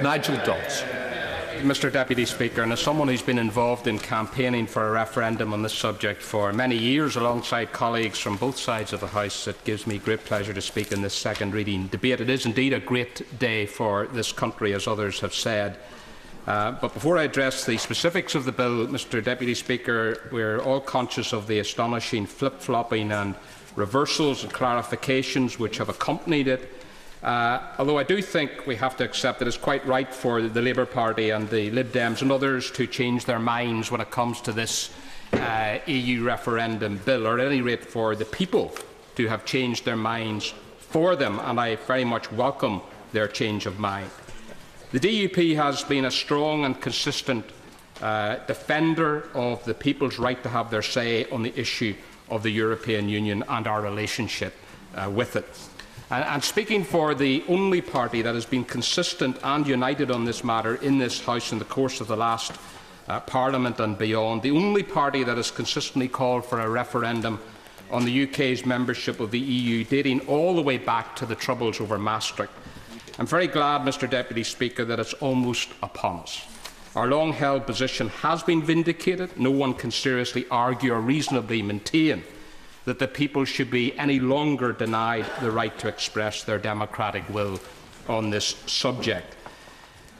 Nigel Dodds. Mr Deputy Speaker, and as someone who has been involved in campaigning for a referendum on this subject for many years alongside colleagues from both sides of the House, it gives me great pleasure to speak in this second reading debate. It is indeed a great day for this country, as others have said. But before I address the specifics of the bill, Mr Deputy Speaker, we are all conscious of the astonishing flip-flopping and reversals and clarifications which have accompanied it. Although I do think we have to accept that it is quite right for the Labour Party and the Lib Dems and others to change their minds when it comes to this EU referendum bill, or at any rate for the people to have changed their minds for them, and I very much welcome their change of mind. The DUP has been a strong and consistent defender of the people's right to have their say on the issue of the European Union and our relationship with it. And speaking for the only party that has been consistent and united on this matter in this House in the course of the last Parliament and beyond, the only party that has consistently called for a referendum on the UK's membership of the EU dating all the way back to the troubles over Maastricht, I am very glad, Mr Deputy Speaker, that it is almost upon us. Our long-held position has been vindicated. No one can seriously argue or reasonably maintain that the people should be any longer denied the right to express their democratic will on this subject.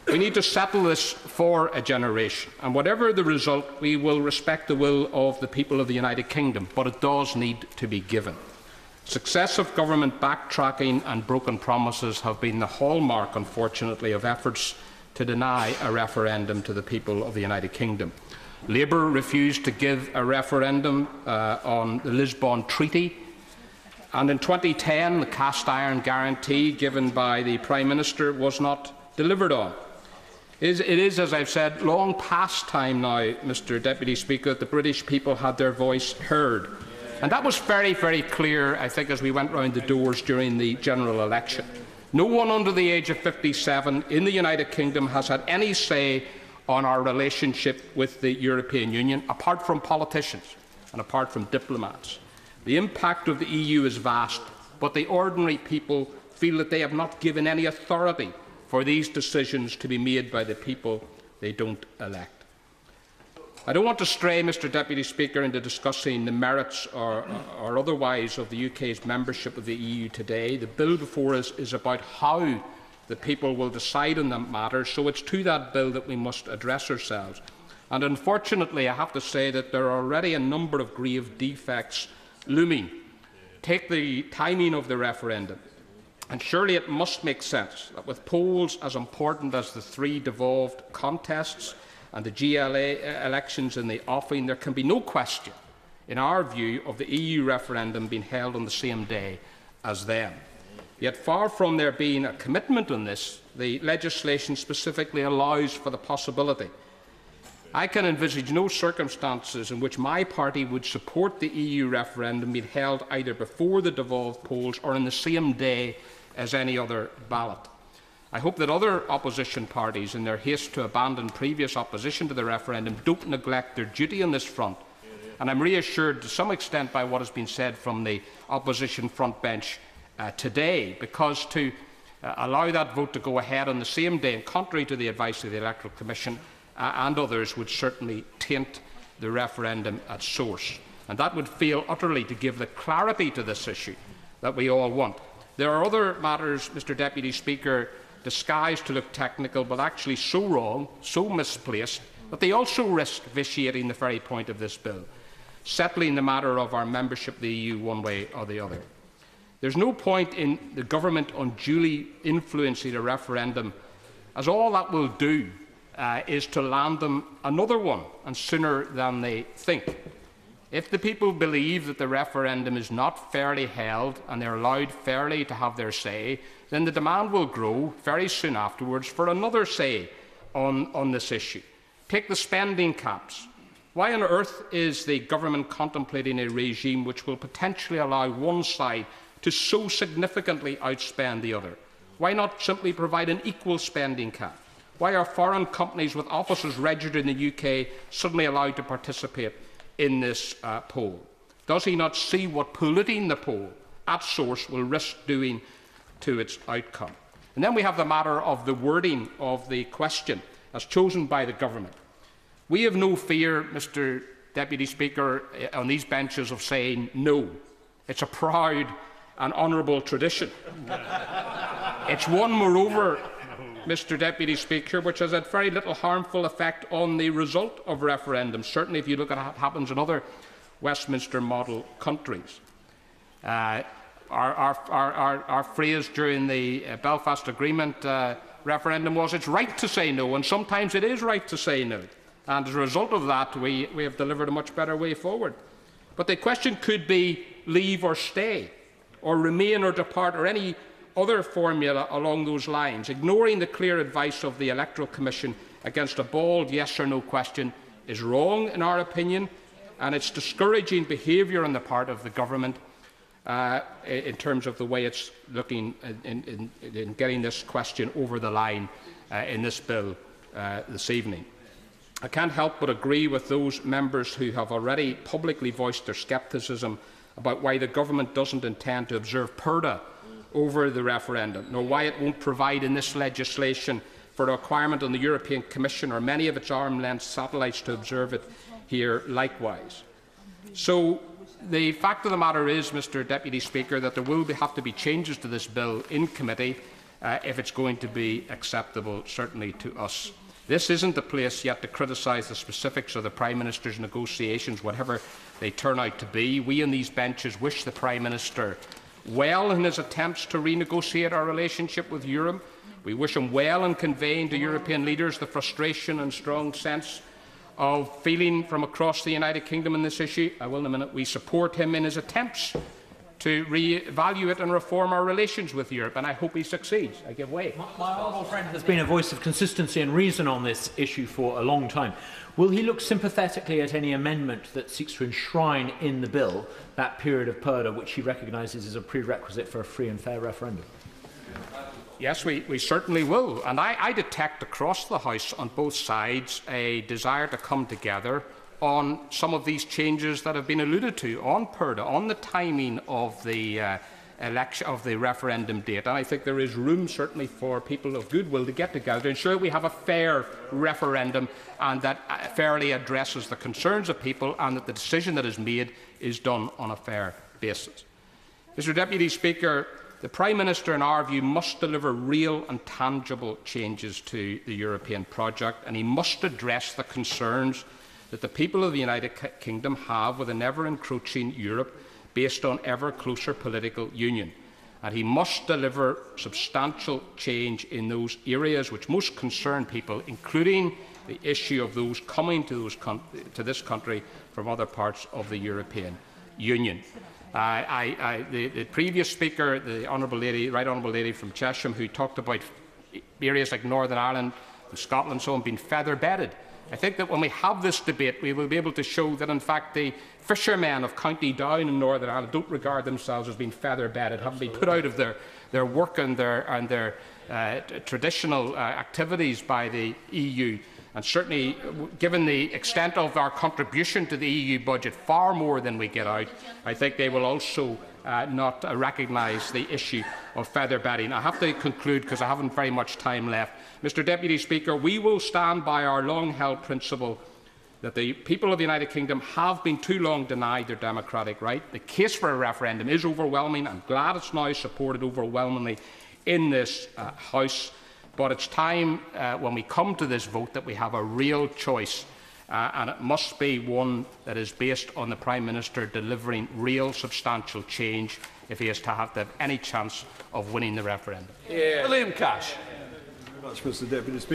We need to settle this for a generation, and whatever the result, we will respect the will of the people of the United Kingdom, but it does need to be given. Successive government backtracking and broken promises have been the hallmark, unfortunately, of efforts to deny a referendum to the people of the United Kingdom. Labour refused to give a referendum on the Lisbon Treaty, and in 2010 the cast-iron guarantee given by the Prime Minister was not delivered on. It is, as I have said, long past time now, Mr Deputy Speaker, that the British people had their voice heard. And that was very, very clear, I think, as we went round the doors during the general election. No one under the age of 57 in the United Kingdom has had any say on our relationship with the European Union, apart from politicians and apart from diplomats. The impact of the EU is vast, but the ordinary people feel that they have not given any authority for these decisions to be made by the people they don't elect. I don't want to stray, Mr Deputy Speaker, into discussing the merits or otherwise of the UK's membership of the EU today. The bill before us is about how the people will decide on that matter, so it is to that bill that we must address ourselves. And unfortunately, I have to say that there are already a number of grave defects looming. Take the timing of the referendum, and surely it must make sense that with polls as important as the three devolved contests and the GLA elections in the offing, there can be no question, in our view, of the EU referendum being held on the same day as them. Yet far from there being a commitment on this, the legislation specifically allows for the possibility. I can envisage no circumstances in which my party would support the EU referendum being held either before the devolved polls or on the same day as any other ballot. I hope that other opposition parties, in their haste to abandon previous opposition to the referendum, don't neglect their duty on this front. And I am reassured to some extent by what has been said from the opposition front bench today, because to allow that vote to go ahead on the same day, and contrary to the advice of the Electoral Commission and others, would certainly taint the referendum at source. And that would fail utterly to give the clarity to this issue that we all want. There are other matters, Mr Deputy Speaker, disguised to look technical, but actually so wrong, so misplaced, that they also risk vitiating the very point of this bill, settling the matter of our membership of the EU one way or the other. There is no point in the government unduly influencing a referendum, as all that will do is to land them another one, and sooner than they think. If the people believe that the referendum is not fairly held and they are allowed fairly to have their say, then the demand will grow very soon afterwards for another say on this issue. Take the spending caps. Why on earth is the government contemplating a regime which will potentially allow one side to so significantly outspend the other? Why not simply provide an equal spending cap? Why are foreign companies with offices registered in the UK suddenly allowed to participate in this poll? Does he not see what polluting the poll at source will risk doing to its outcome? And then we have the matter of the wording of the question as chosen by the government. We have no fear, Mr Deputy Speaker, on these benches of saying no. It's a proud and honourable tradition. It's one, moreover, Mr Deputy Speaker, which has had very little harmful effect on the result of referendums, certainly if you look at what happens in other Westminster model countries. Our phrase during the Belfast Agreement referendum was, "It's right to say no," and sometimes it is right to say no. And as a result of that, we have delivered a much better way forward. But the question could be leave or stay, or remain or depart, or any other formula along those lines. Ignoring the clear advice of the Electoral Commission against a bald yes or no question is wrong, in our opinion, and it's discouraging behaviour on the part of the government in terms of the way it's looking in getting this question over the line in this bill this evening. I can't help but agree with those members who have already publicly voiced their scepticism about why the government doesn't intend to observe PERDA over the referendum, nor why it won't provide in this legislation for a requirement on the European Commission or many of its arm-length satellites to observe it here likewise. So the fact of the matter is, Mr Deputy Speaker, that there will have to be changes to this bill in committee if it's going to be acceptable, certainly to us. This isn't the place yet to criticise the specifics of the Prime Minister's negotiations, whatever they turn out to be. We on these benches wish the Prime Minister well in his attempts to renegotiate our relationship with Europe. We wish him well in conveying to European leaders the frustration and strong sense of feeling from across the United Kingdom on this issue. I will in a minute. We support him in his attempts to re-evaluate and reform our relations with Europe, and I hope he succeeds. I give way. My honourable friend has been a voice of consistency and reason on this issue for a long time. Will he look sympathetically at any amendment that seeks to enshrine in the bill that period of PERDA, which he recognises as a prerequisite for a free and fair referendum? Yes, we certainly will. And I detect across the House on both sides a desire to come together on some of these changes that have been alluded to on PERDA, on the timing of the referendum date. And I think there is room, certainly, for people of goodwill to get together to ensure we have a fair referendum and that fairly addresses the concerns of people and that the decision that is made is done on a fair basis. Mr Deputy Speaker, the Prime Minister, in our view, must deliver real and tangible changes to the European project, and he must address the concerns that the people of the United Kingdom have with an ever-encroaching Europe based on ever closer political union. And he must deliver substantial change in those areas which most concern people, including the issue of those coming to this country from other parts of the European Union. The previous speaker, the Right Honourable Lady from Chesham, who talked about areas like Northern Ireland and Scotland and so on being feather-bedded. I think that when we have this debate, we will be able to show that, in fact, the fishermen of County Down in Northern Ireland don't regard themselves as being feather-bedded, having been put out of their work and their traditional activities by the EU. And certainly, given the extent of our contribution to the EU budget, far more than we get out, I think they will also not recognise the issue of feather bedding. I have to conclude because I haven't very much time left. Mr Deputy Speaker, we will stand by our long-held principle that the people of the United Kingdom have been too long denied their democratic right. The case for a referendum is overwhelming. I'm glad it's now supported overwhelmingly in this House. But it's time, when we come to this vote, that we have a real choice, and it must be one that is based on the Prime Minister delivering real substantial change if he is to have any chance of winning the referendum. William Cash. Thank you very much, Mr Deputy Speaker.